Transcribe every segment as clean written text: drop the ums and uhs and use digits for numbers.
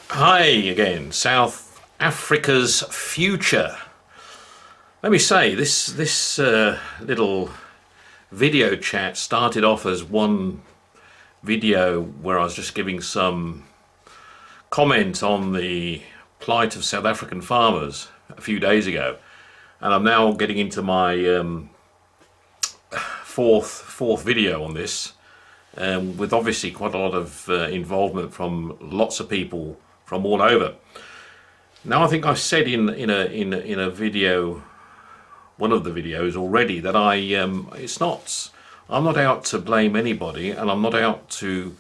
Hi again, South Africa's future. Let me say, this little video chat started off as one video where I was just giving some comment on the plight of South African farmers a few days ago, and I'm now getting into my fourth video on this, with obviously quite a lot of involvement from lots of people from all over. Now, I think I said in a video, one of the videos already, that I'm not out to blame anybody, and I'm not out to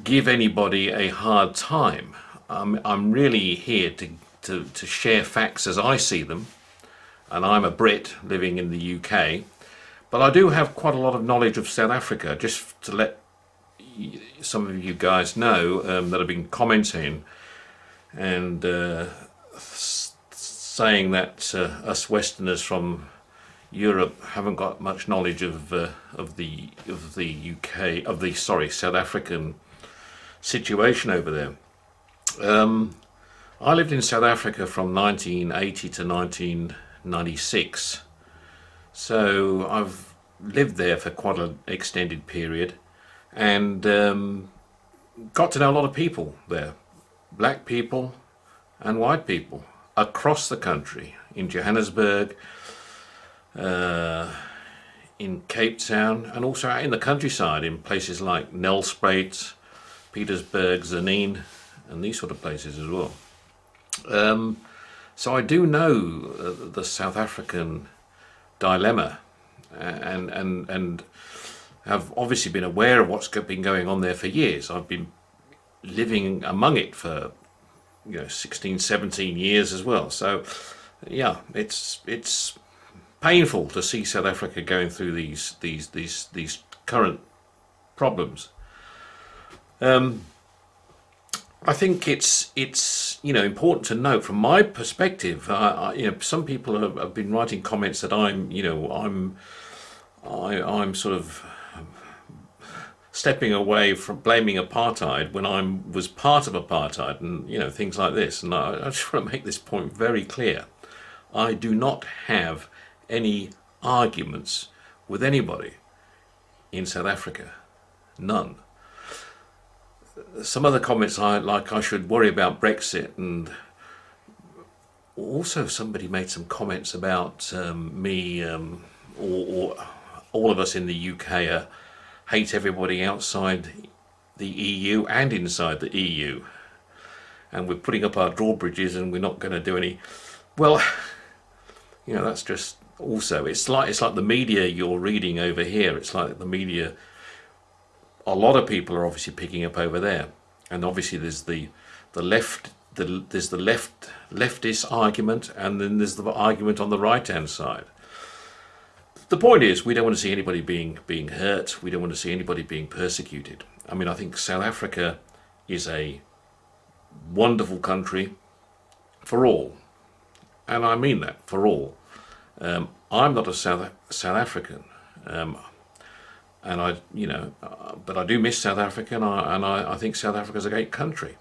give anybody a hard time. I'm really here to share facts as I see them, and I'm a Brit living in the UK, but I do have quite a lot of knowledge of South Africa, just to let some of you guys know that have been commenting and saying that us Westerners from Europe haven't got much knowledge of the South African situation over there. I lived in South Africa from 1980 to 1996, so I've lived there for quite an extended period, and got to know a lot of people there, black people and white people, across the country, in Johannesburg, in Cape Town, and also out in the countryside in places like Nelspruit, Pietersburg, Tzaneen, and these sort of places as well. So I do know the South African dilemma, and have obviously been aware of what's been going on there for years. I've been living among it for 16, 17 years as well. So yeah, it's painful to see South Africa going through these current problems. I think it's important to note from my perspective. Some people have been writing comments that I'm sort of stepping away from blaming apartheid when I was part of apartheid, and things like this. And I just want to make this point very clear. I do not have any arguments with anybody in South Africa, none. Some other comments I should worry about Brexit, and also somebody made some comments about me, or all of us in the UK hate everybody outside the EU and inside the EU, and we're putting up our drawbridges and we're not going to do any. Well, that's just also, it's like the media you're reading over here. It's like the media, a lot of people are obviously picking up over there, and obviously there's the leftist argument, and then there's the argument on the right hand side. The point is, we don't want to see anybody being hurt. We don't want to see anybody being persecuted. I mean, I think South Africa is a wonderful country for all, and I mean that, for all. I'm not a South African, and but I do miss South Africa, and I think South Africa is a great country.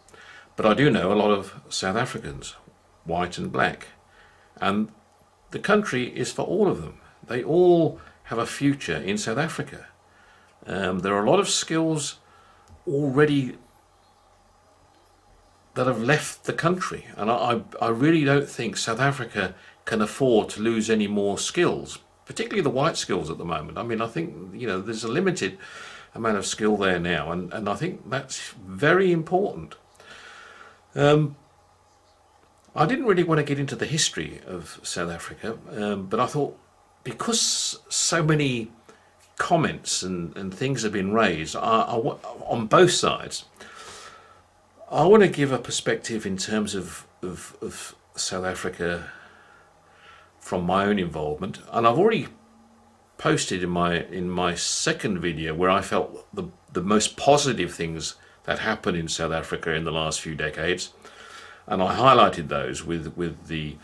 But I do know a lot of South Africans, white and black, and the country is for all of them. They all have a future in South Africa. There are a lot of skills already that have left the country, and I really don't think South Africa can afford to lose any more skills, particularly the white skills at the moment. I mean, I think there's a limited amount of skill there now, and I think that's very important. I didn't really want to get into the history of South Africa, but I thought, because so many comments and things have been raised on both sides, I want to give a perspective in terms of South Africa from my own involvement. And I've already posted in my second video where I felt the most positive things that happened in South Africa in the last few decades, and I highlighted those with the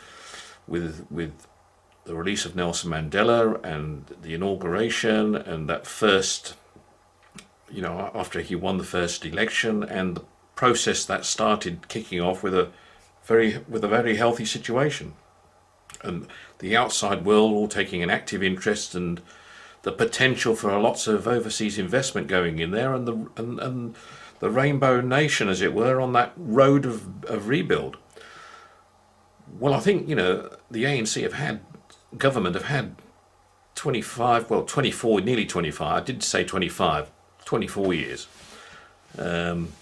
release of Nelson Mandela and the inauguration and that first you know, after he won the first election, and the process that started kicking off with a very healthy situation, and the outside world all taking an active interest, and the potential for lots of overseas investment going in there, and the rainbow nation, as it were, on that road of rebuild. Well, I think, you know, the ANC government have had 25, well, 24, nearly 25, I did say 25, 24 years. And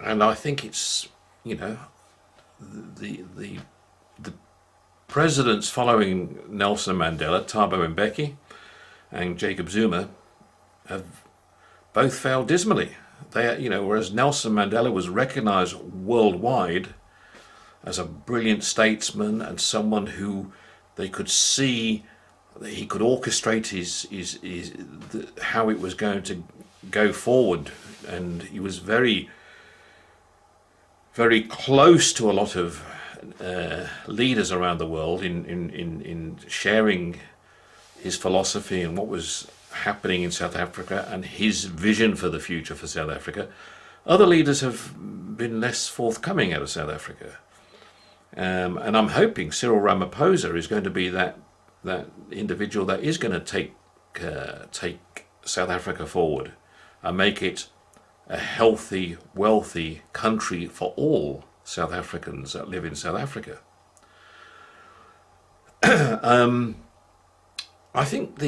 I think it's, you know, the presidents following Nelson Mandela, Thabo Mbeki and Jacob Zuma, have both failed dismally. They, you know, whereas Nelson Mandela was recognized worldwide as a brilliant statesman and someone who they could see that he could orchestrate how it was going to go forward, and he was very, very close to a lot of leaders around the world in sharing his philosophy and what was happening in South Africa and his vision for the future for South Africa. Other leaders have been less forthcoming out of South Africa. And I'm hoping Cyril Ramaphosa is going to be that individual that is going to take South Africa forward and make it a healthy, wealthy country for all South Africans that live in South Africa. I think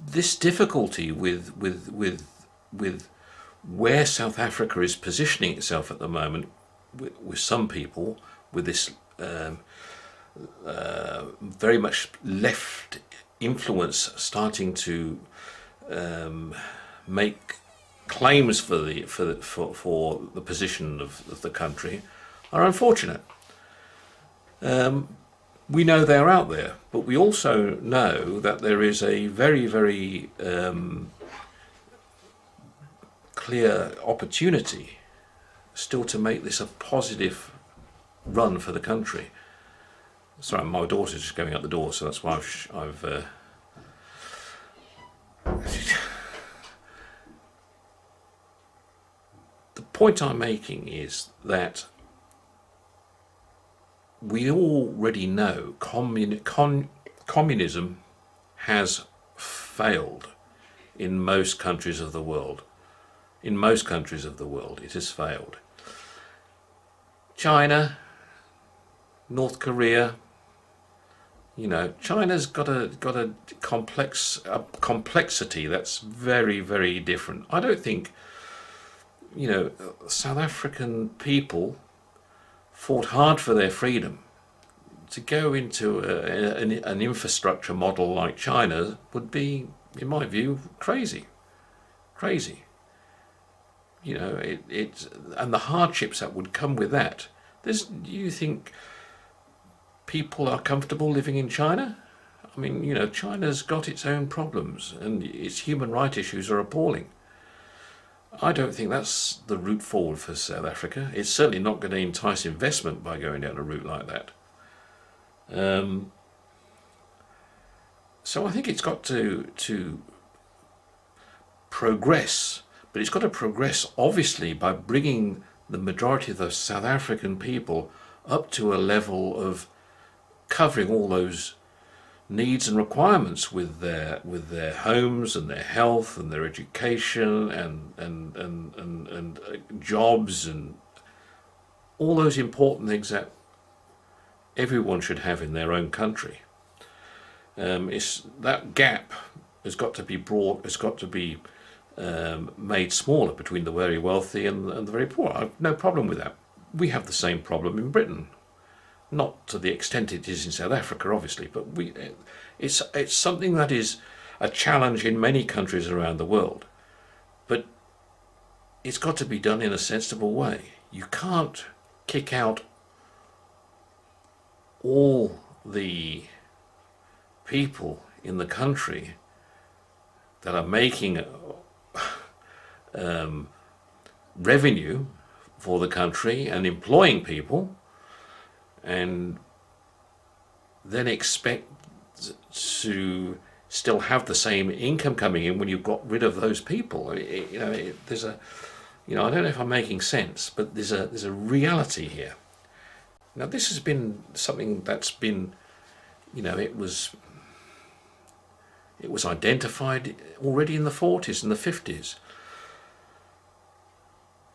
this difficulty with where South Africa is positioning itself at the moment, with some people, with this very much left influence starting to make claims for the position of the country, are unfortunate. We know they're out there, but we also know that there is a very, very clear opportunity still to make this a positive run for the country. Sorry, my daughter's just going out the door, so that's why I've the point I'm making is that we already know communism has failed in most countries of the world. In most countries of the world, it has failed. China, North Korea, you know, China's got a complexity that's very, very different. I don't think, you know, South African people fought hard for their freedom. To go into an infrastructure model like China would be, in my view, crazy. You know, and the hardships that would come with that. Do you think people are comfortable living in China? I mean, you know, China's got its own problems, and its human rights issues are appalling. I don't think that's the route forward for South Africa. It's certainly not going to entice investment by going down a route like that. So I think it's got to progress, but it's got to progress obviously by bringing the majority of the South African people up to a level of covering all those needs and requirements with their homes and their health and their education and jobs and all those important things that everyone should have in their own country. That gap has got to be made smaller between the very wealthy and the very poor. I've no problem with that. We have the same problem in Britain. Not to the extent it is in South Africa, obviously, but it's something that is a challenge in many countries around the world. But it's got to be done in a sensible way. You can't kick out all the people in the country that are making revenue for the country and employing people, and then expect to still have the same income coming in when you've got rid of those people. There's a, I don't know if I'm making sense, but there's a reality here. Now, this has been something that's been, it was identified already in the 40s and the 50s.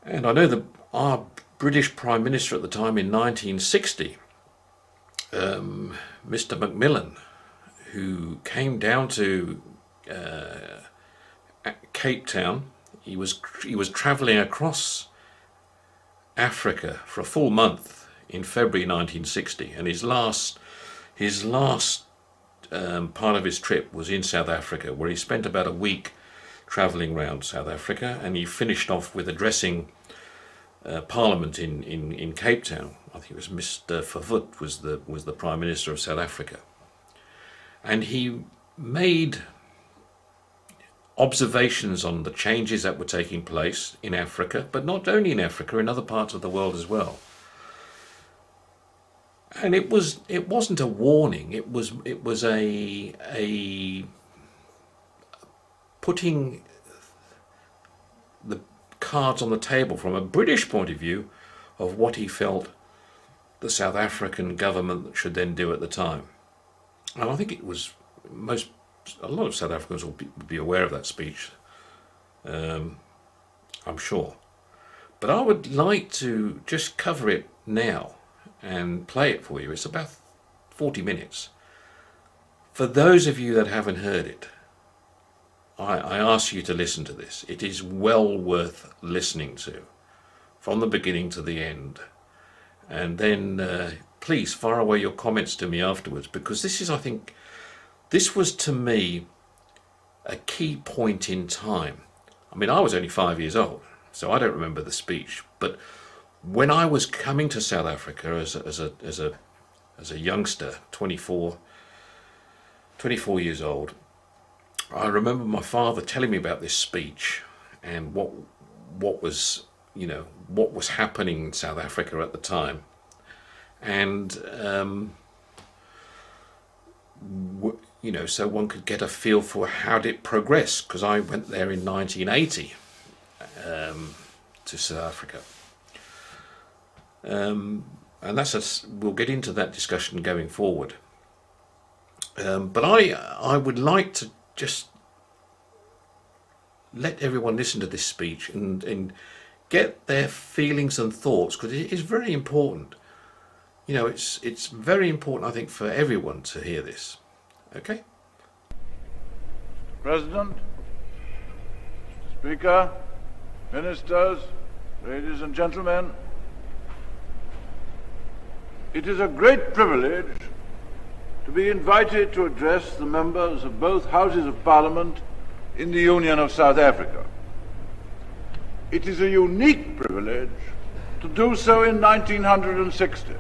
And I know that our British Prime Minister at the time in 1960, Mr. Macmillan, who came down to Cape Town, he was travelling across Africa for a full month in February 1960, and his last part of his trip was in South Africa, where he spent about a week travelling around South Africa, and he finished off with addressing Parliament in Cape Town. I think it was Mr. Verwoerd was the Prime Minister of South Africa, and he made observations on the changes that were taking place in Africa, but not only in Africa, in other parts of the world as well. And it wasn't a warning. It was a putting the cards on the table from a British point of view of what he felt the South African government should then do at the time. And I think it was a lot of South Africans will be aware of that speech, I'm sure. But I would like to just cover it now and play it for you. It's about 40 minutes. For those of you that haven't heard it, I ask you to listen to this. It is well worth listening to, from the beginning to the end. And then please fire away your comments to me afterwards, because this is, I think, this was to me a key point in time. I mean, I was only 5 years old, so I don't remember the speech, but when I was coming to South Africa as a youngster, 24 years old, I remember my father telling me about this speech and what was happening in South Africa at the time, and so one could get a feel for how did it progress, because I went there in 1980 to South Africa. And we'll get into that discussion going forward. But I would like to just let everyone listen to this speech and get their feelings and thoughts, because it is very important. It's very important, I think, for everyone to hear this. Okay? President, Speaker, Ministers, ladies and gentlemen, it is a great privilege to be invited to address the members of both Houses of Parliament in the Union of South Africa. It is a unique privilege to do so in 1960,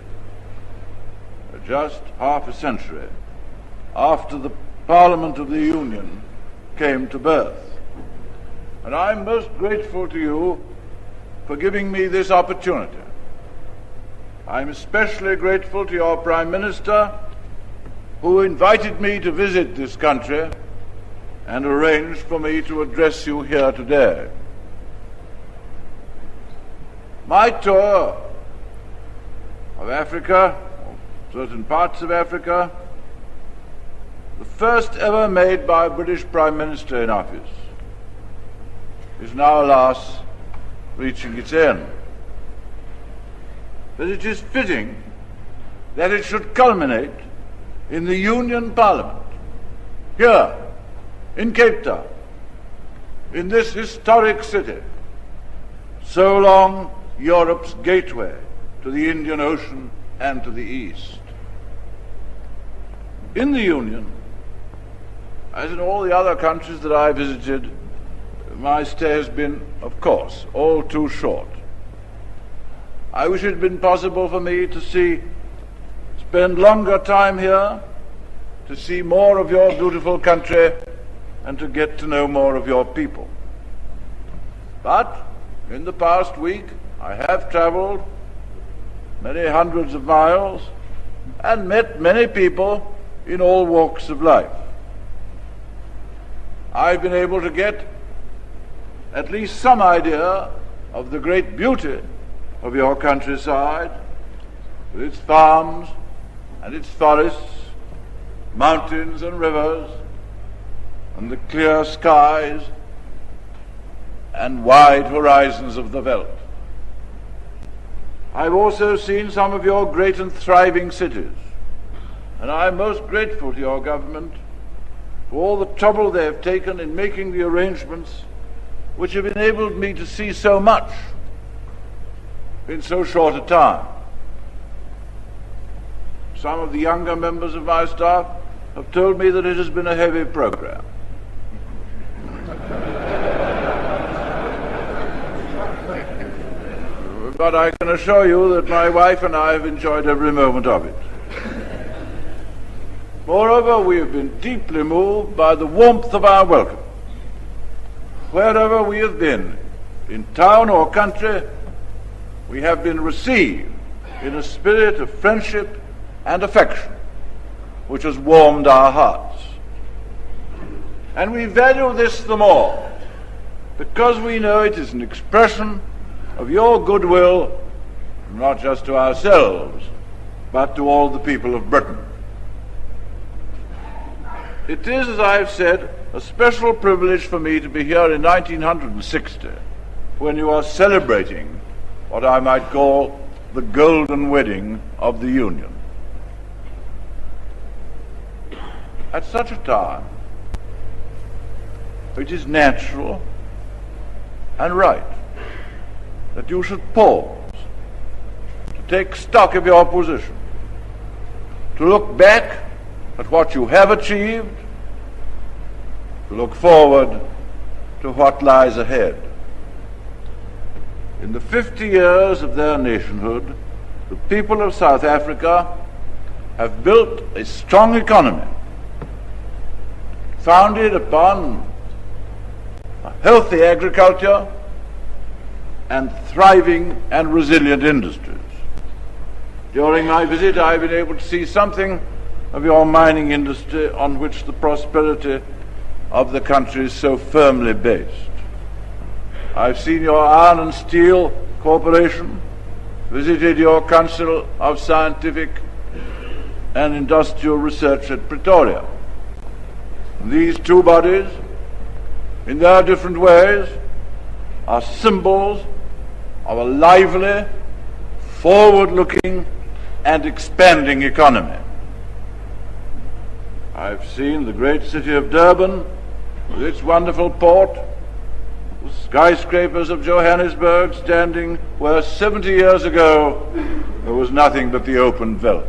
just half a century after the Parliament of the Union came to birth. And I'm most grateful to you for giving me this opportunity. I'm especially grateful to your Prime Minister, who invited me to visit this country and arranged for me to address you here today. My tour of Africa, or certain parts of Africa, the first ever made by a British Prime Minister in office, is now, alas, reaching its end. But it is fitting that it should culminate in the Union Parliament, here in Cape Town, in this historic city, so long Europe's gateway to the Indian Ocean and to the East. In the Union, as in all the other countries that I visited, my stay has been, of course, all too short. I wish it had been possible for me to spend longer time here, to see more of your beautiful country, and to get to know more of your people. But in the past week, I have traveled many hundreds of miles and met many people in all walks of life. I've been able to get at least some idea of the great beauty of your countryside, with its farms and its forests, mountains and rivers, and the clear skies and wide horizons of the veldt. I've also seen some of your great and thriving cities, and I'm most grateful to your government for all the trouble they have taken in making the arrangements which have enabled me to see so much in so short a time. Some of the younger members of my staff have told me that it has been a heavy program. But I can assure you that my wife and I have enjoyed every moment of it. Moreover, we have been deeply moved by the warmth of our welcome. Wherever we have been, in town or country, we have been received in a spirit of friendship and affection, which has warmed our hearts. And we value this the more, because we know it is an expression of your goodwill, not just to ourselves, but to all the people of Britain. It is, as I have said, a special privilege for me to be here in 1960, when you are celebrating what I might call the golden wedding of the Union. At such a time, it is natural and right that you should pause, to take stock of your position, to look back at what you have achieved, to look forward to what lies ahead. In the 50 years of their nationhood, the people of South Africa have built a strong economy, founded upon a healthy agriculture and thriving and resilient industries. During my visit, I've been able to see something of your mining industry, on which the prosperity of the country is so firmly based. I've seen your Iron and Steel Corporation, visited your Council of Scientific and Industrial Research at Pretoria. These two bodies, in their different ways, are symbols of a lively, forward-looking and expanding economy. I've seen the great city of Durban with its wonderful port, the skyscrapers of Johannesburg standing where 70 years ago there was nothing but the open veldt.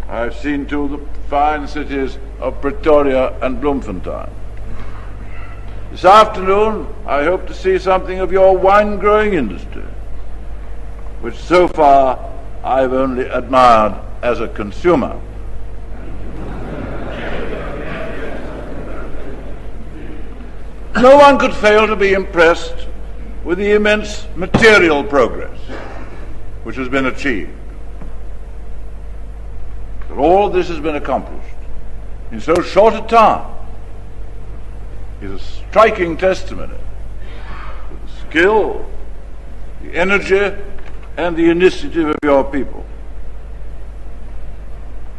I've seen too the fine cities of Pretoria and Bloemfontein. This afternoon I hope to see something of your wine-growing industry, which so far I've only admired as a consumer. No one could fail to be impressed with the immense material progress which has been achieved. That all this has been accomplished in so short a time is a striking testimony to the skill, the energy, and the initiative of your people.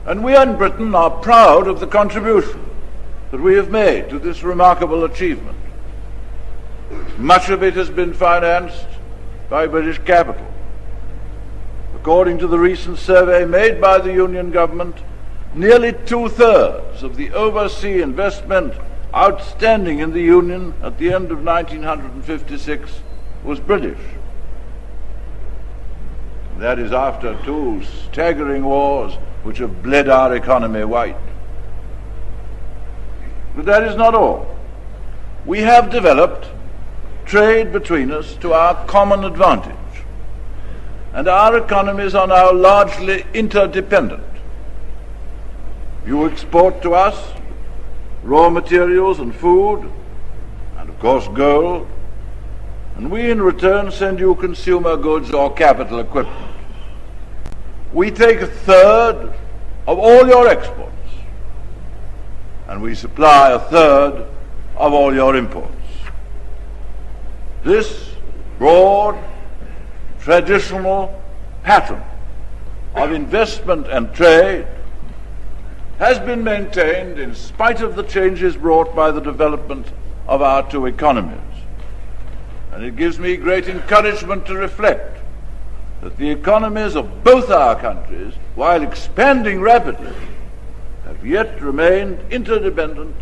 And we in Britain are proud of the contribution that we have made to this remarkable achievement. Much of it has been financed by British capital. According to the recent survey made by the Union government, nearly 2/3 of the overseas investment outstanding in the Union at the end of 1956 was British. That is after two staggering wars which have bled our economy white. But that is not all. We have developed trade between us to our common advantage, and our economies are now largely interdependent. You export to us raw materials and food, and of course gold, and we in return send you consumer goods or capital equipment. We take 1/3 of all your exports, and we supply a third of all your imports. This broad, traditional pattern of investment and trade has been maintained in spite of the changes brought by the development of our two economies. And it gives me great encouragement to reflect that the economies of both our countries, while expanding rapidly, have yet remained interdependent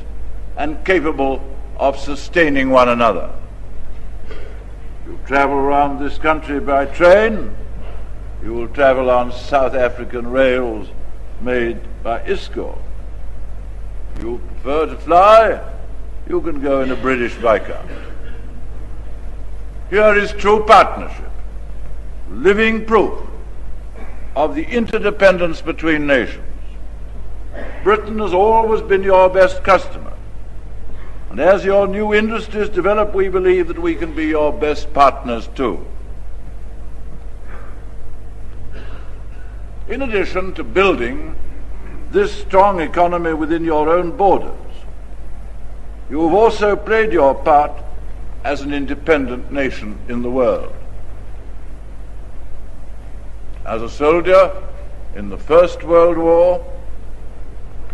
and capable of sustaining one another. You travel around this country by train, you will travel on South African rails made by ISCO. If you prefer to fly, you can go in a British Vickers. Here is true partnership, living proof of the interdependence between nations. Britain has always been your best customer, and as your new industries develop, we believe that we can be your best partners too. In addition to building this strong economy within your own borders, you have also played your part as an independent nation in the world. As a soldier in the First World War,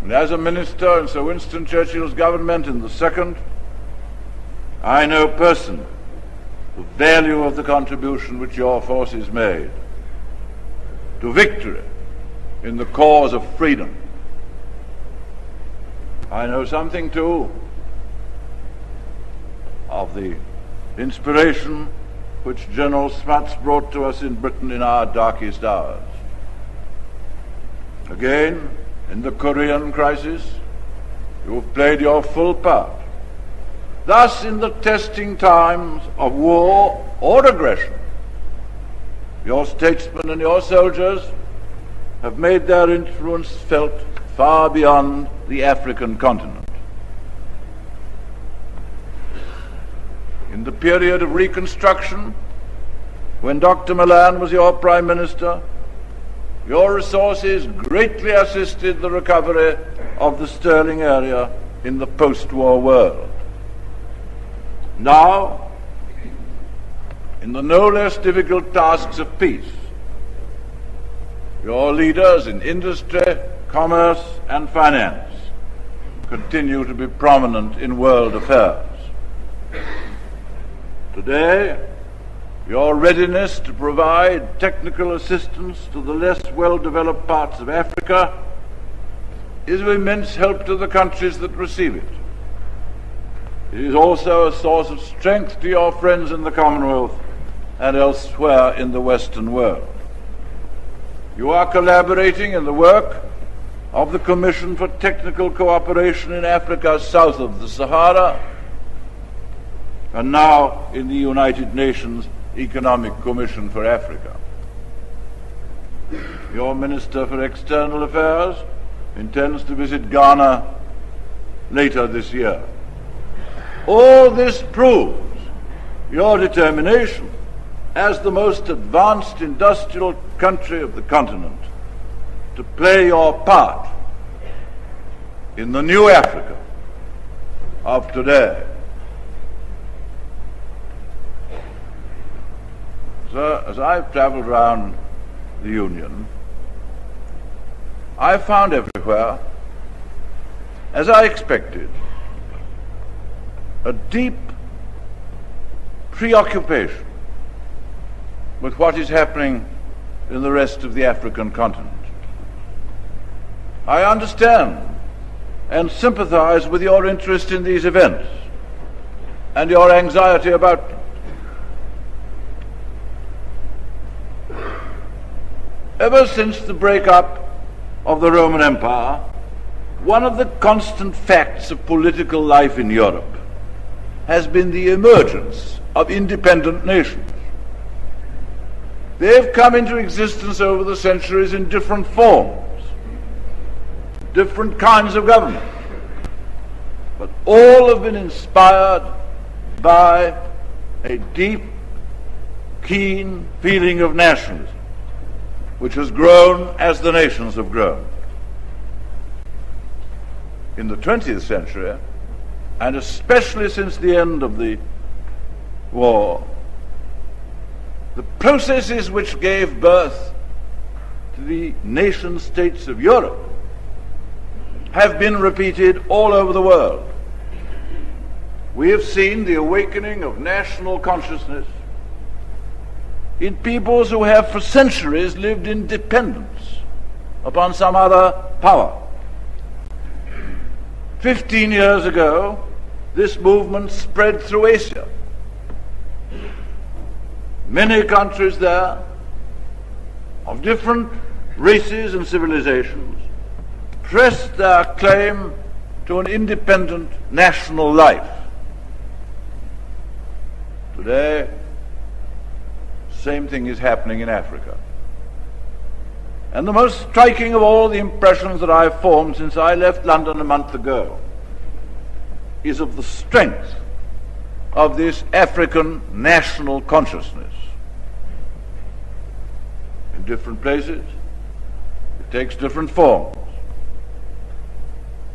and as a minister in Sir Winston Churchill's government in the Second, I know personally the value of the contribution which your forces made to victory in the cause of freedom. I know something too of the inspiration which General Smuts brought to us in Britain in our darkest hours. Again, in the Korean crisis, you have played your full part. Thus, in the testing times of war or aggression, your statesmen and your soldiers have made their influence felt far beyond the African continent. In the period of Reconstruction, when Dr. Milan was your Prime Minister, your resources greatly assisted the recovery of the Sterling area in the post-war world. Now, in the no less difficult tasks of peace, your leaders in industry, commerce, and finance continue to be prominent in world affairs. Today, your readiness to provide technical assistance to the less well-developed parts of Africa is of immense help to the countries that receive it. It is also a source of strength to your friends in the Commonwealth and elsewhere in the Western world. You are collaborating in the work of the Commission for Technical Cooperation in Africa south of the Sahara, and now in the United Nations Economic Commission for Africa. Your Minister for External Affairs intends to visit Ghana later this year. All this proves your determination as the most advanced industrial country of the continent to play your part in the new Africa of today. So, as I've traveled around the Union, I've found everywhere, as I expected, a deep preoccupation with what is happening in the rest of the African continent. I understand and sympathize with your interest in these events and your anxiety about them. Ever since the breakup of the Roman Empire, one of the constant facts of political life in Europe has been the emergence of independent nations. They have come into existence over the centuries in different forms, different kinds of government, but all have been inspired by a deep, keen feeling of nationalism, which has grown as the nations have grown. in the 20th century, and especially since the end of the war, the processes which gave birth to the nation states of Europe have been repeated all over the world. We have seen the awakening of national consciousness in peoples who have for centuries lived in dependence upon some other power. 15 years ago, this movement spread through Asia. Many countries there, of different races and civilizations, pressed their claim to an independent national life. Today, the same thing is happening in Africa. And the most striking of all the impressions that I've formed since I left London a month ago is of the strength of this African national consciousness. In different places, it takes different forms,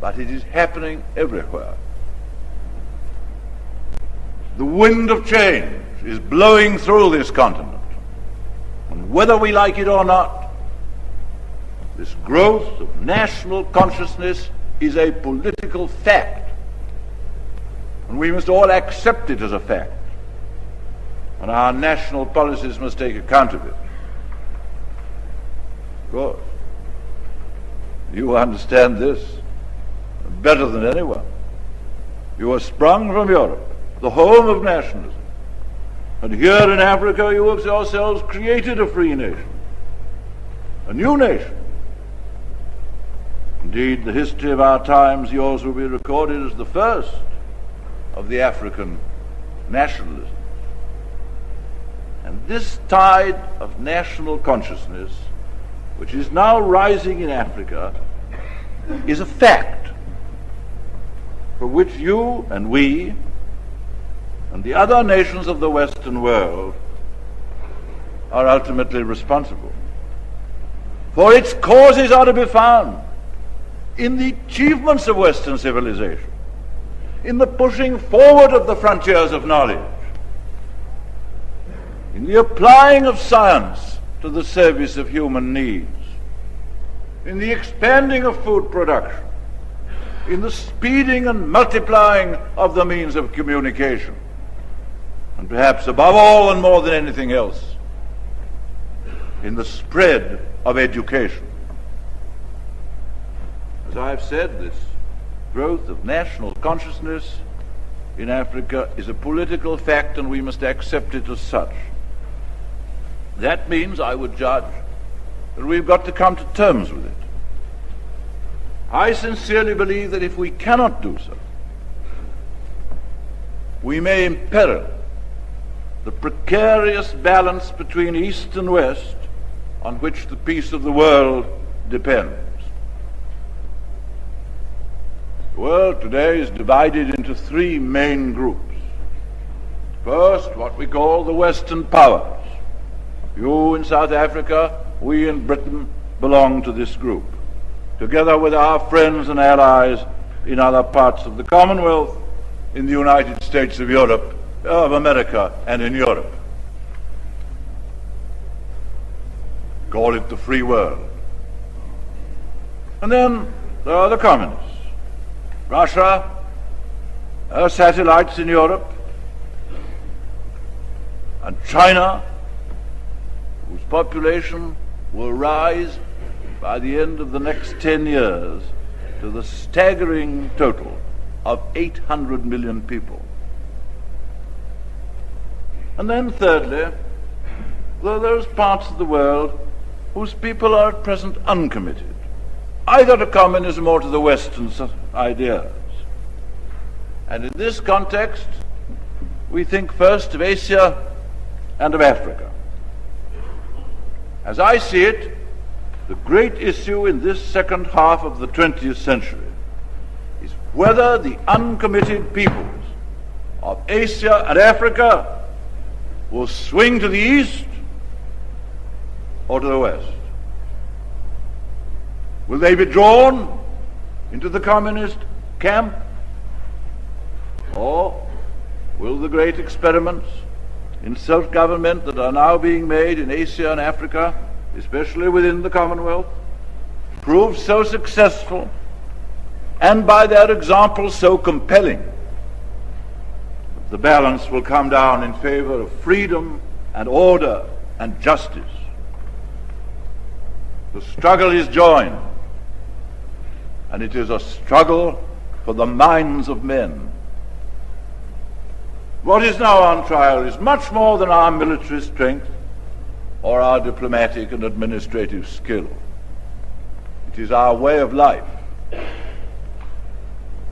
but it is happening everywhere. The wind of change is blowing through this continent, and whether we like it or not, this growth of national consciousness is a political fact, and we must all accept it as a fact, and our national policies must take account of it. Of course, you understand this better than anyone. You are sprung from Europe, the home of nationalism, and here in Africa you have yourselves created a free nation, a new nation. Indeed, the history of our times, yours will be recorded as the first of the African nationalism. And this tide of national consciousness, which is now rising in Africa, is a fact for which you and we and the other nations of the Western world are ultimately responsible. For its causes are to be found in the achievements of Western civilization, in the pushing forward of the frontiers of knowledge, in the applying of science to the service of human needs, in the expanding of food production, in the speeding and multiplying of the means of communication, and perhaps above all and more than anything else, in the spread of education. As I have said, this growth of national consciousness in Africa is a political fact, and we must accept it as such. That means, I would judge, that we've got to come to terms with it. I sincerely believe that if we cannot do so, we may imperil the precarious balance between East and West on which the peace of the world depends. The world today is divided into three main groups. First, what we call the Western powers. You in South Africa, we in Britain belong to this group, together with our friends and allies in other parts of the Commonwealth, in the United States of Europe, of America, and in Europe. Call it the free world. And then there are the communists. Russia, her satellites in Europe, and China, whose population will rise by the end of the next 10 years to the staggering total of 800 million people. And then thirdly, there are those parts of the world whose people are at present uncommitted, either to communism or to the Western ideas. And in this context, we think first of Asia and of Africa. As I see it, the great issue in this second half of the 20th century is whether the uncommitted peoples of Asia and Africa will swing to the east or to the west. Will they be drawn into the communist camp? Or will the great experiments in self-government that are now being made in Asia and Africa, especially within the Commonwealth, prove so successful and by their example so compelling, the balance will come down in favor of freedom and order and justice? The struggle is joined, and it is a struggle for the minds of men. What is now on trial is much more than our military strength or our diplomatic and administrative skill. It is our way of life.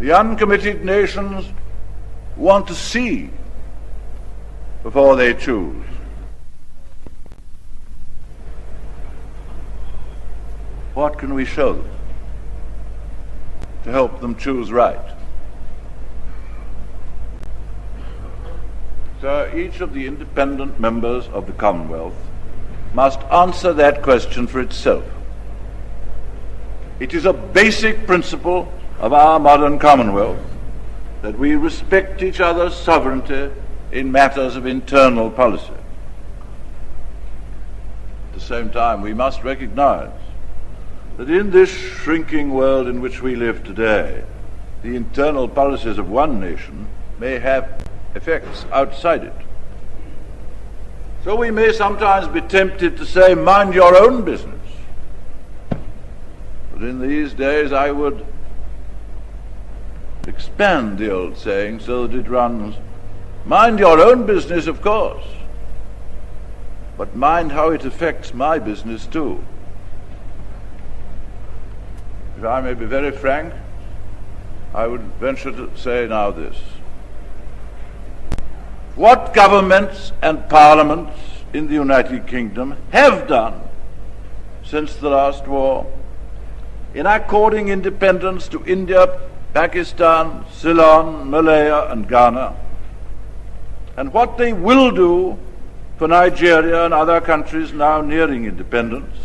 The uncommitted nations want to see before they choose. What can we show them to help them choose right? So each of the independent members of the Commonwealth must answer that question for itself. It is a basic principle of our modern Commonwealth that we respect each other's sovereignty in matters of internal policy. At the same time, we must recognize that in this shrinking world in which we live today, the internal policies of one nation may have effects outside it. So we may sometimes be tempted to say, mind your own business. But in these days I would expand the old saying so that it runs, mind your own business, of course, but mind how it affects my business too. If I may be very frank, I would venture to say now this. What governments and parliaments in the United Kingdom have done since the last war in according independence to India, Pakistan, Ceylon, Malaya and Ghana, and what they will do for Nigeria and other countries now nearing independence,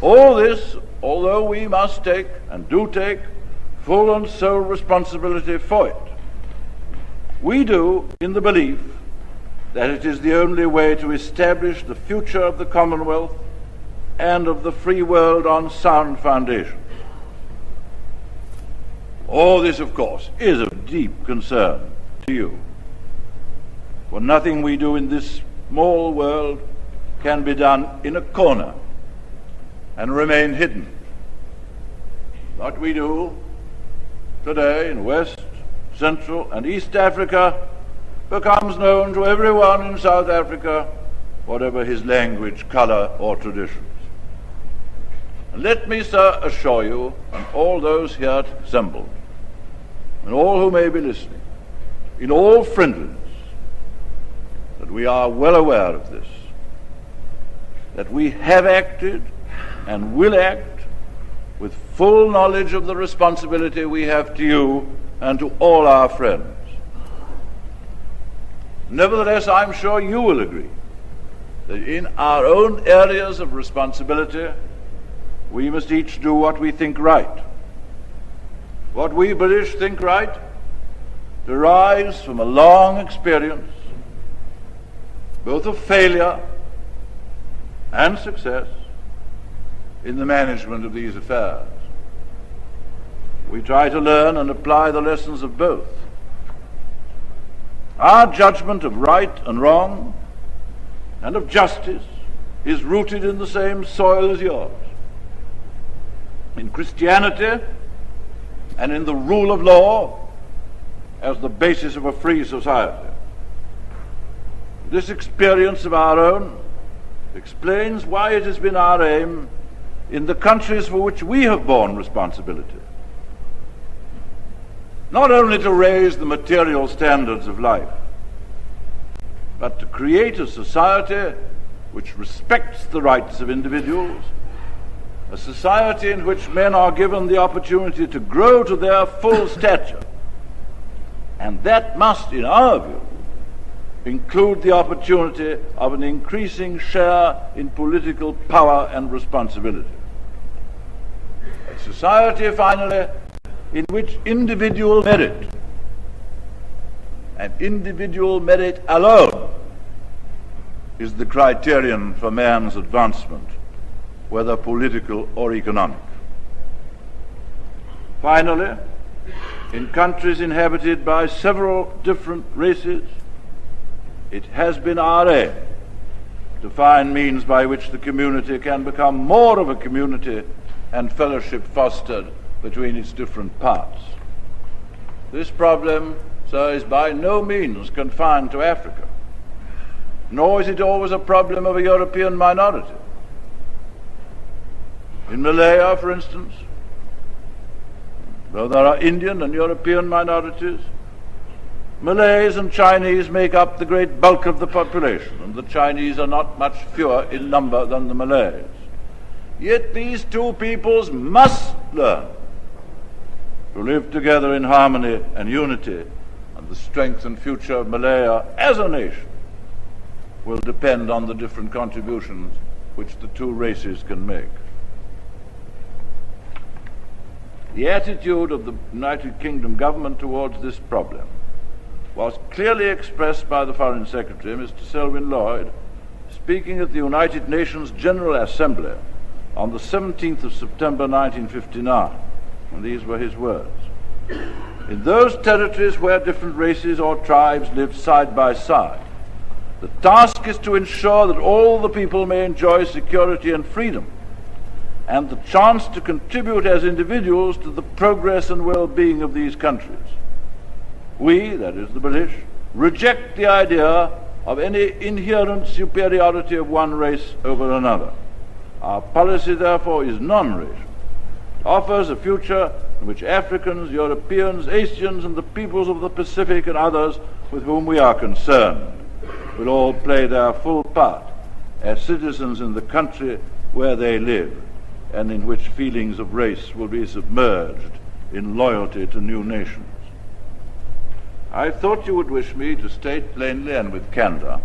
all this, although we must take and do take full and sole responsibility for it, we do in the belief that it is the only way to establish the future of the Commonwealth and of the free world on sound foundations. All this, of course, is of deep concern to you, for nothing we do in this small world can be done in a corner and remain hidden. What we do today in West, Central and East Africa becomes known to everyone in South Africa, whatever his language, colour or traditions. And let me, sir, assure you, and all those here assembled, and all who may be listening, in all friendliness, that we are well aware of this, that we have acted and will act with full knowledge of the responsibility we have to you and to all our friends. Nevertheless, I'm sure you will agree that in our own areas of responsibility, we must each do what we think right. What we British think right derives from a long experience, both of failure and success, in the management of these affairs. We try to learn and apply the lessons of both. Our judgment of right and wrong and of justice is rooted in the same soil as yours, in Christianity and in the rule of law as the basis of a free society. This experience of our own explains why it has been our aim in the countries for which we have borne responsibility, not only to raise the material standards of life, but to create a society which respects the rights of individuals, a society in which men are given the opportunity to grow to their full stature, and that must, in our view, include the opportunity of an increasing share in political power and responsibility. A society, finally, in which individual merit, and individual merit alone, is the criterion for man's advancement, whether political or economic. Finally, in countries inhabited by several different races, it has been our aim to find means by which the community can become more of a community and fellowship fostered between its different parts. This problem, sir, is by no means confined to Africa, nor is it always a problem of a European minority. In Malaya, for instance, though there are Indian and European minorities, Malays and Chinese make up the great bulk of the population, and the Chinese are not much fewer in number than the Malays. Yet these two peoples must learn to live together in harmony and unity, and the strength and future of Malaya as a nation will depend on the different contributions which the two races can make. The attitude of the United Kingdom government towards this problem was clearly expressed by the Foreign Secretary, Mr. Selwyn Lloyd, speaking at the United Nations General Assembly on the 17th of September 1959, and these were his words. In those territories where different races or tribes live side by side, the task is to ensure that all the people may enjoy security and freedom, and the chance to contribute as individuals to the progress and well-being of these countries. We, that is the British, reject the idea of any inherent superiority of one race over another. Our policy, therefore, is non-racial. It offers a future in which Africans, Europeans, Asians, and the peoples of the Pacific and others with whom we are concerned will all play their full part as citizens in the country where they live, and in which feelings of race will be submerged in loyalty to new nations. I thought you would wish me to state plainly and with candour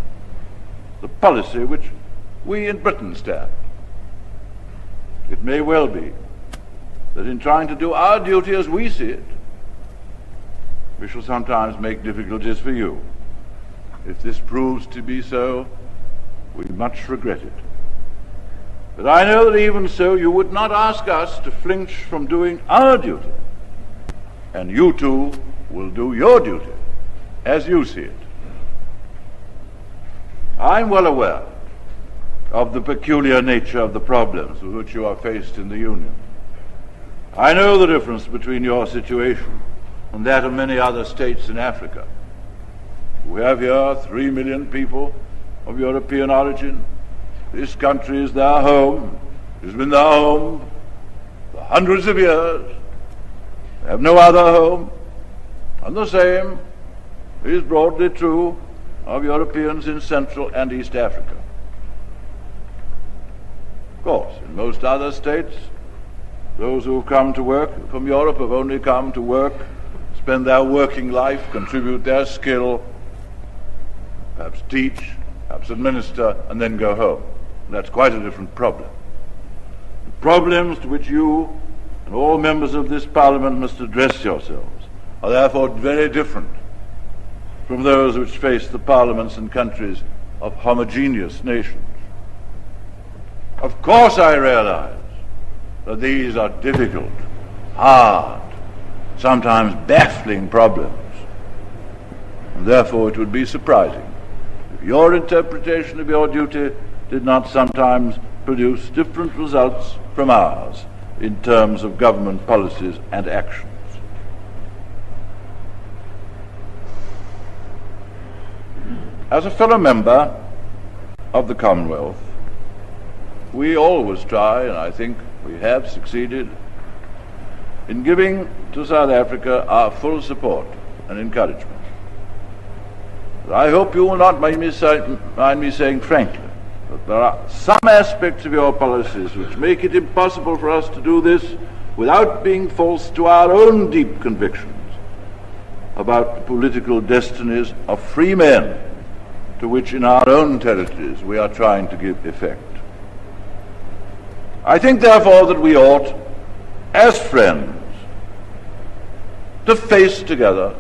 the policy which we in Britain stand. It may well be that in trying to do our duty as we see it, we shall sometimes make difficulties for you. If this proves to be so, we much regret it. But I know that even so you would not ask us to flinch from doing our duty, and you too will do your duty as you see it. I'm well aware of the peculiar nature of the problems with which you are faced in the Union. I know the difference between your situation and that of many other states in Africa. We have here 3 million people of European origin. This country is their home. It has been their home for hundreds of years. They have no other home. And the same is broadly true of Europeans in Central and East Africa. Of course, in most other states, those who have come to work from Europe have only come to work, spend their working life, contribute their skill, perhaps teach, perhaps administer, and then go home. And that's quite a different problem. The problems to which you and all members of this Parliament must address yourselves are therefore very different from those which face the parliaments and countries of homogeneous nations. Of course I realize that these are difficult, hard, sometimes baffling problems, and therefore it would be surprising if your interpretation of your duty did not sometimes produce different results from ours in terms of government policies and actions. As a fellow member of the Commonwealth, we always try, and I think we have succeeded, in giving to South Africa our full support and encouragement. But I hope you will not mind me saying frankly that there are some aspects of your policies which make it impossible for us to do this without being false to our own deep convictions about the political destinies of free men to which in our own territories we are trying to give effect. I think, therefore, that we ought, as friends, to face together,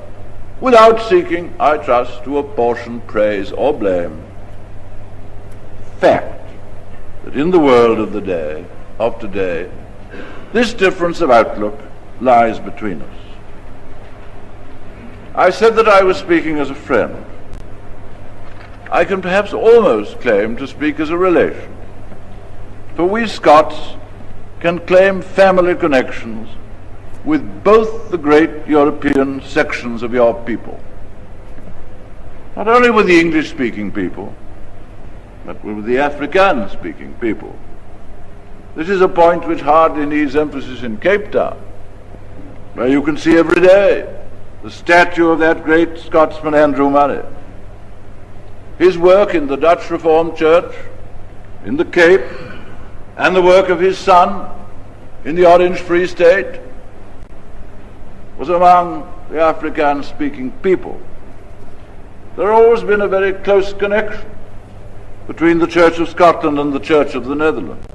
without seeking, I trust, to apportion praise or blame. Fact that in the world of today, this difference of outlook lies between us. I said that I was speaking as a friend. I can perhaps almost claim to speak as a relation, for we Scots can claim family connections with both the great European sections of your people. Not only with the English-speaking people, but with the Afrikaans-speaking people. This is a point which hardly needs emphasis in Cape Town, where you can see every day the statue of that great Scotsman Andrew Murray. His work in the Dutch Reformed Church, in the Cape, and the work of his son in the Orange Free State was among the Afrikaans-speaking people. There has always been a very close connection between the Church of Scotland and the Church of the Netherlands.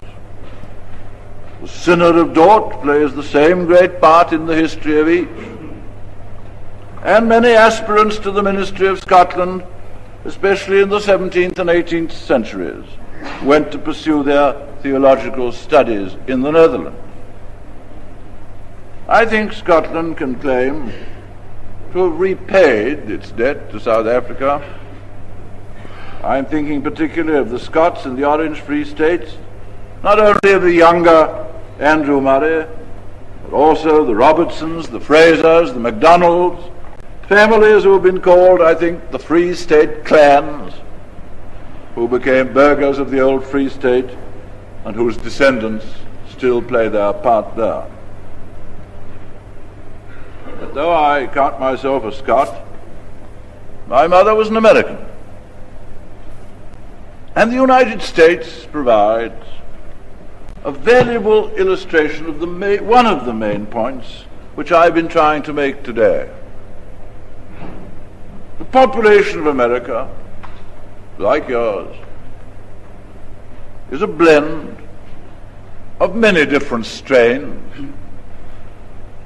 The Synod of Dort plays the same great part in the history of each. And many aspirants to the ministry of Scotland, especially in the 17th and 18th centuries, went to pursue their theological studies in the Netherlands. I think Scotland can claim to have repaid its debt to South Africa. I'm thinking particularly of the Scots in the Orange Free States, not only of the younger Andrew Murray, but also the Robertsons, the Frasers, the MacDonalds, families who have been called, I think, the Free State clans, who became burghers of the old Free State and whose descendants still play their part there. But though I count myself a Scot, my mother was an American. And the United States provides a valuable illustration of one of the main points which I've been trying to make today. The population of America, like yours, is a blend of many different strains.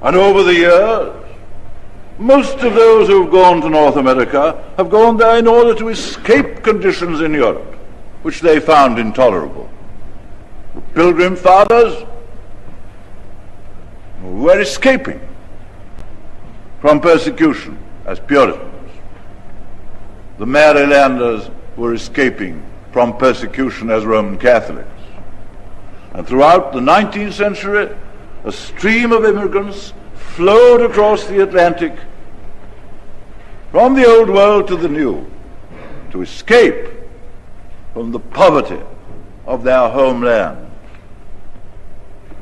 And over the years, most of those who've gone to North America have gone there in order to escape conditions in Europe, which they found intolerable. The Pilgrim Fathers were escaping from persecution as Puritans. The Marylanders were escaping from persecution as Roman Catholics. And throughout the 19th century, a stream of immigrants flowed across the Atlantic from the old world to the new to escape from the poverty of their homeland.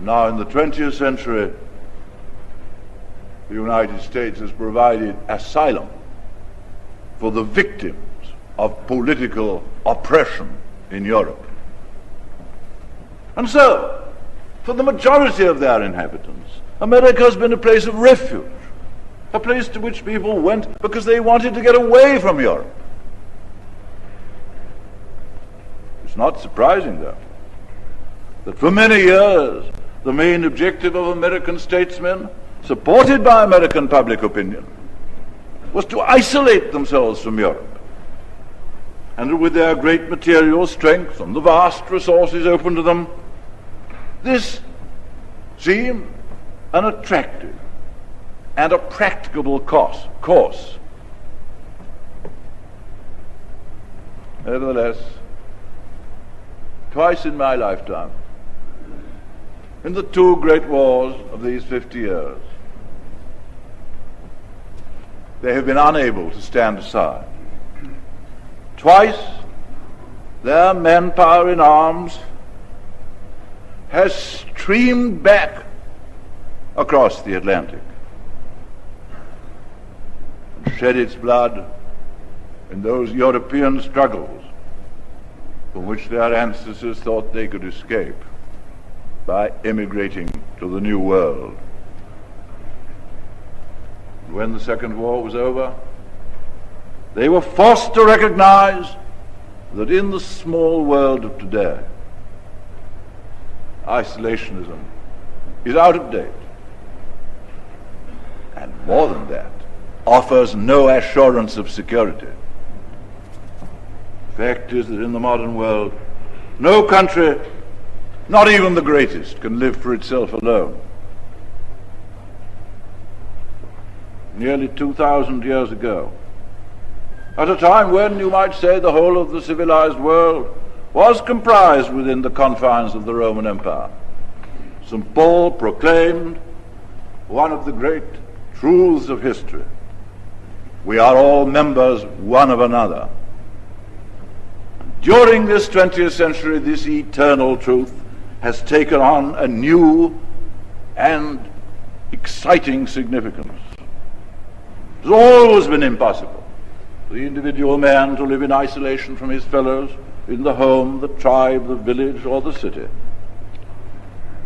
Now in the 20th century, the United States has provided asylum for the victims of political oppression in Europe. And so, for the majority of their inhabitants, America has been a place of refuge, a place to which people went because they wanted to get away from Europe. It's not surprising, though, that for many years the main objective of American statesmen, supported by American public opinion, was to isolate themselves from Europe. And with their great material strength and the vast resources open to them, this seemed an attractive and a practicable course. Nevertheless, twice in my lifetime, in the two great wars of these 50 years, they have been unable to stand aside. Twice, their manpower in arms has streamed back across the Atlantic and shed its blood in those European struggles from which their ancestors thought they could escape by emigrating to the New World. When the Second War was over, they were forced to recognize that in the small world of today, isolationism is out of date. And more than that, offers no assurance of security. The fact is that in the modern world, no country, not even the greatest, can live for itself alone. Nearly 2,000 years ago, at a time when, you might say, the whole of the civilized world was comprised within the confines of the Roman Empire, St. Paul proclaimed one of the great truths of history: we are all members one of another. During this 20th century, this eternal truth has taken on a new and exciting significance. It has always been impossible for the individual man to live in isolation from his fellows in the home, the tribe, the village, or the city.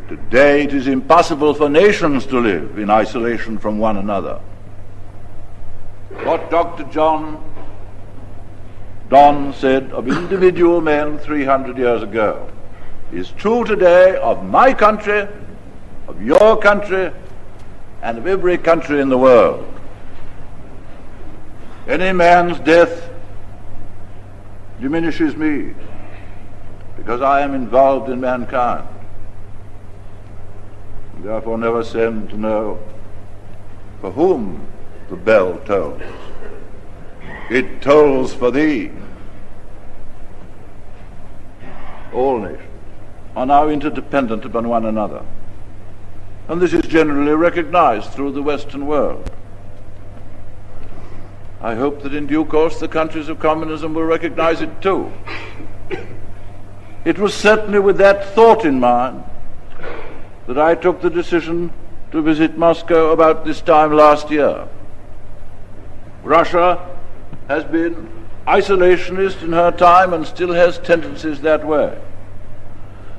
Today it is impossible for nations to live in isolation from one another. What Dr. John Donne said of individual men 300 years ago is true today of my country, of your country, and of every country in the world. Any man's death diminishes me because I am involved in mankind. Therefore never send to know for whom the bell tolls. It tolls for thee. All nations are now interdependent upon one another, and this is generally recognized through the Western world. I hope that in due course the countries of communism will recognize it too. It was certainly with that thought in mind that I took the decision to visit Moscow about this time last year. Russia has been isolationist in her time and still has tendencies that way.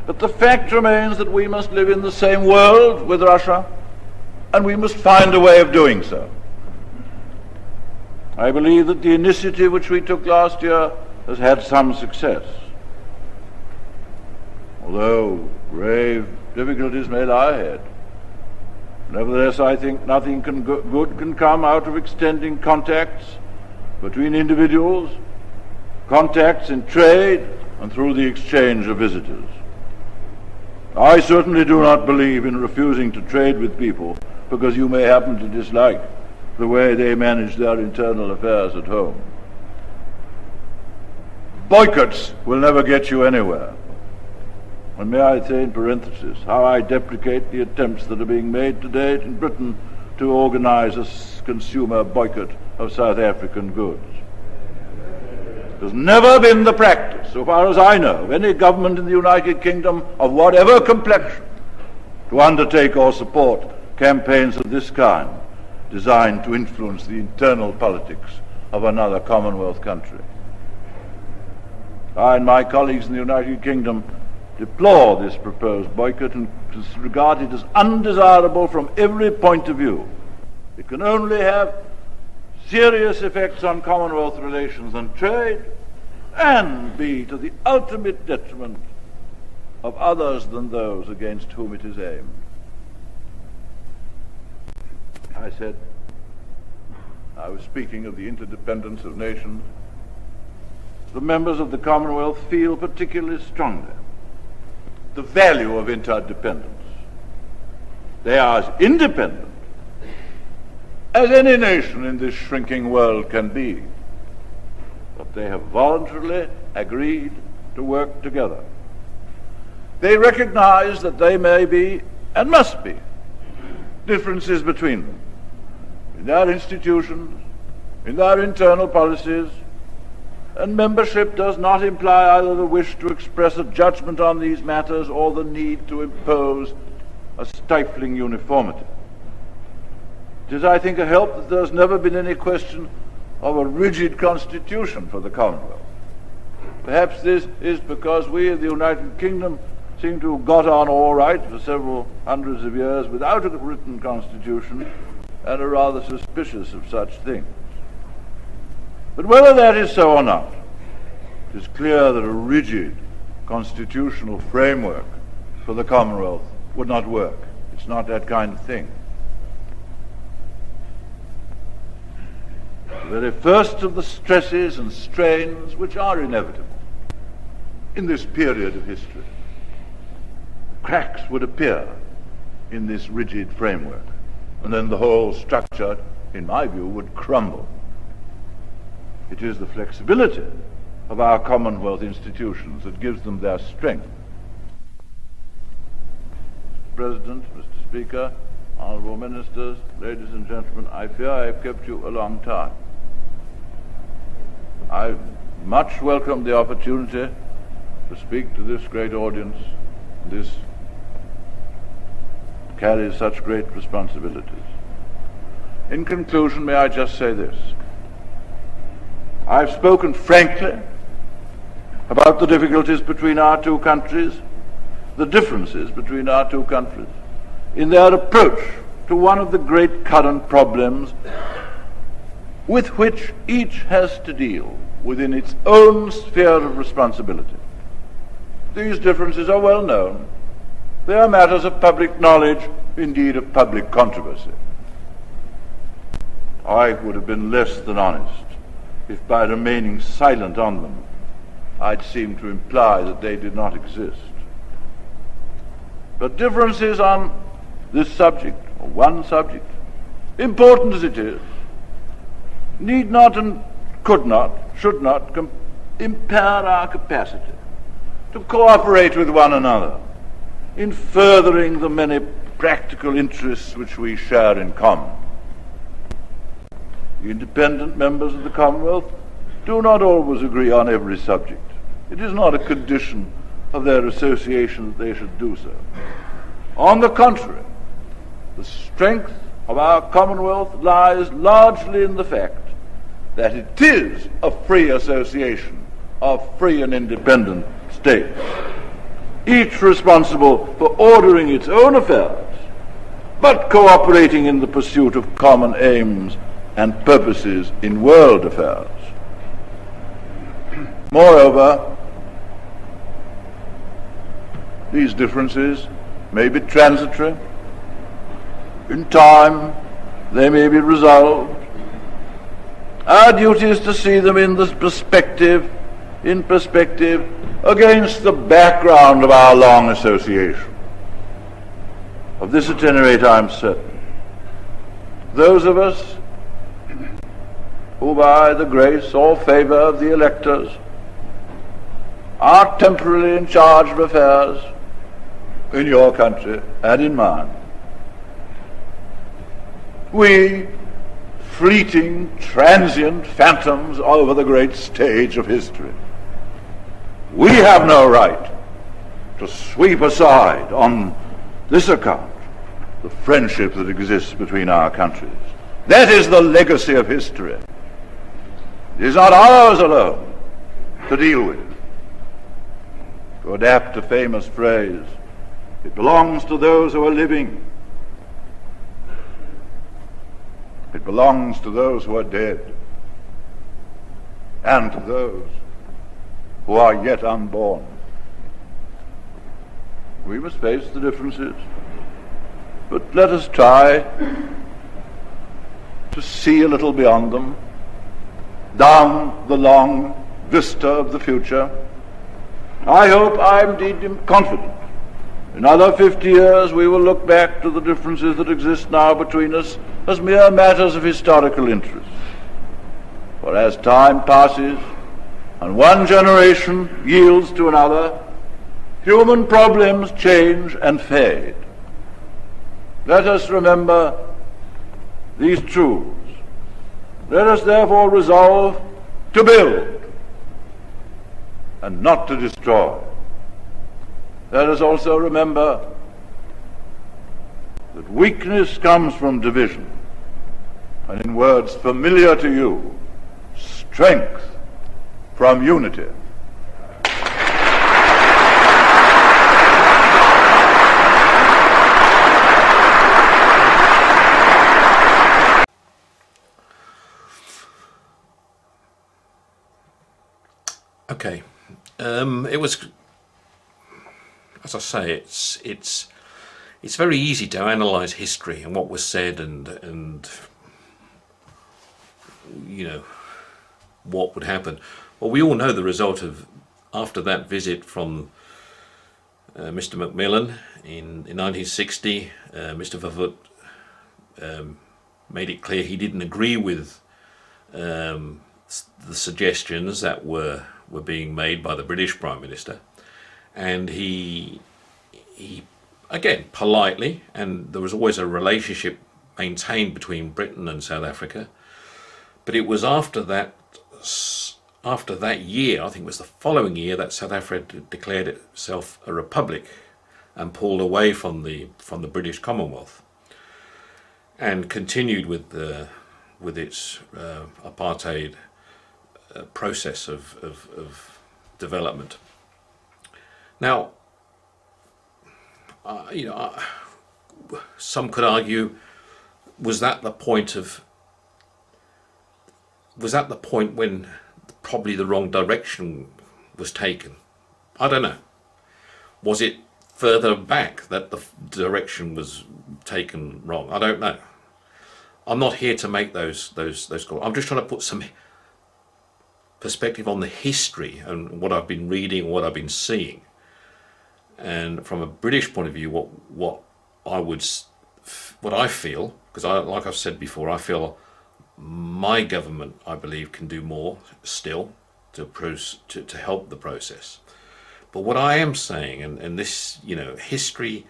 But the fact remains that we must live in the same world with Russia, and we must find a way of doing so. I believe that the initiative which we took last year has had some success. Although grave difficulties may lie ahead, nevertheless I think nothing good can come out of extending contacts between individuals, contacts in trade, and through the exchange of visitors. I certainly do not believe in refusing to trade with people because you may happen to dislike the way they manage their internal affairs at home. Boycotts will never get you anywhere. And may I say in parenthesis how I deprecate the attempts that are being made today in Britain to organize a consumer boycott of South African goods. It has never been the practice, so far as I know, of any government in the United Kingdom of whatever complexion to undertake or support campaigns of this kind designed to influence the internal politics of another Commonwealth country. I and my colleagues in the United Kingdom deplore this proposed boycott and regard it as undesirable from every point of view. It can only have serious effects on Commonwealth relations and trade, and be to the ultimate detriment of others than those against whom it is aimed. I said, I was speaking of the interdependence of nations. The members of the Commonwealth feel particularly strongly the value of interdependence. They are as independent as any nation in this shrinking world can be, but they have voluntarily agreed to work together. They recognize that there may be, and must be, differences between them in their institutions, in their internal policies, and membership does not imply either the wish to express a judgment on these matters or the need to impose a stifling uniformity. It is, I think, a help that there has never been any question of a rigid constitution for the Commonwealth. Perhaps this is because we in the United Kingdom seem to have got on all right for several hundreds of years without a written constitution and are rather suspicious of such things. But whether that is so or not, it is clear that a rigid constitutional framework for the Commonwealth would not work. It's not that kind of thing. very first of the stresses and strains which are inevitable in this period of history. Cracks would appear in this rigid framework, and then the whole structure, in my view, would crumble. It is the flexibility of our Commonwealth institutions that gives them their strength. Mr. President, Mr. Speaker, honourable ministers, ladies and gentlemen, I fear I have kept you a long time. I much welcome the opportunity to speak to this great audience. This carries such great responsibilities. In conclusion, may I just say this. I've spoken frankly about the difficulties between our two countries, the differences between our two countries, in their approach to one of the great current problems with which each has to deal within its own sphere of responsibility. These differences are well known. They are matters of public knowledge, indeed of public controversy. I would have been less than honest if by remaining silent on them I'd seem to imply that they did not exist. But differences on this subject, or one subject, important as it is, need not and could not, should not impair our capacity to cooperate with one another in furthering the many practical interests which we share in common. The independent members of the Commonwealth do not always agree on every subject. It is not a condition of their association that they should do so. On the contrary, the strength of our Commonwealth lies largely in the fact that it is a free association of free and independent states, each responsible for ordering its own affairs, but cooperating in the pursuit of common aims and purposes in world affairs. Moreover, these differences may be transitory. In time, they may be resolved. Our duty is to see them in perspective against the background of our long association. Of this, at any rate, I am certain. Those of us who, by the grace or favour of the electors, are temporarily in charge of affairs in your country and in mine, we, fleeting, transient phantoms over the great stage of history, we have no right to sweep aside on this account the friendship that exists between our countries. That is the legacy of history. It is not ours alone to deal with. To adapt a famous phrase, it belongs to those who are living. It belongs to those who are dead, and to those who are yet unborn. We must face the differences, but let us try to see a little beyond them, down the long vista of the future. I hope, I indeed am confident, in another 50 years we will look back to the differences that exist now between us as mere matters of historical interest. For as time passes and one generation yields to another, human problems change and fade. Let us remember these truths. Let us therefore resolve to build and not to destroy. Let us also remember that weakness comes from division, and in words familiar to you, strength from unity. Okay, it was, as I say, it's very easy to analyse history and what was said and you know, what would happen. Well, we all know the result of, after that visit from Mr. Macmillan in 1960, Mr. Verwoerd made it clear he didn't agree with the suggestions that were being made by the British Prime Minister, and he again politely, and there was always a relationship maintained between Britain and South Africa, but it was after that year, I think it was the following year, that South Africa declared itself a republic and pulled away from the British Commonwealth and continued with its apartheid process of development. Now, you know, some could argue, was that the point when probably the wrong direction was taken? I don't know. Was it further back that the direction was taken wrong? I don't know. I'm not here to make those calls. I'm just trying to put some perspective on the history and what I've been reading, what I've been seeing, and from a British point of view, what I feel, because like I've said before, I feel my government, I believe, can do more still to help the process. But what I am saying, and this, you know, history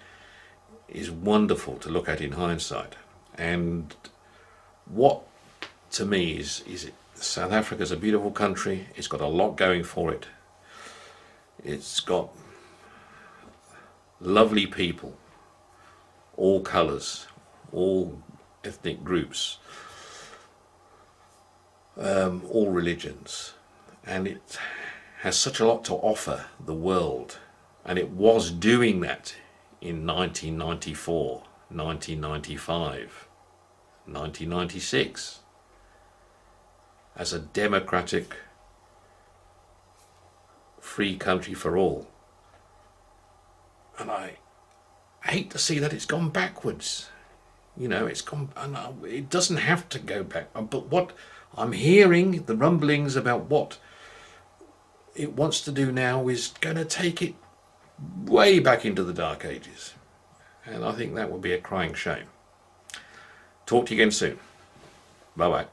is wonderful to look at in hindsight, and what to me is South Africa's a beautiful country. It's got a lot going for it. It's got lovely people, all colours, all ethnic groups, all religions, and it has such a lot to offer the world, and it was doing that in 1994, 1995, 1996 as a democratic, free country for all. And I hate to see that it's gone backwards. You know, it's gone, and it doesn't have to go back. But what I'm hearing, the rumblings about what it wants to do now, is going to take it way back into the Dark Ages. And I think that would be a crying shame. Talk to you again soon. Bye-bye.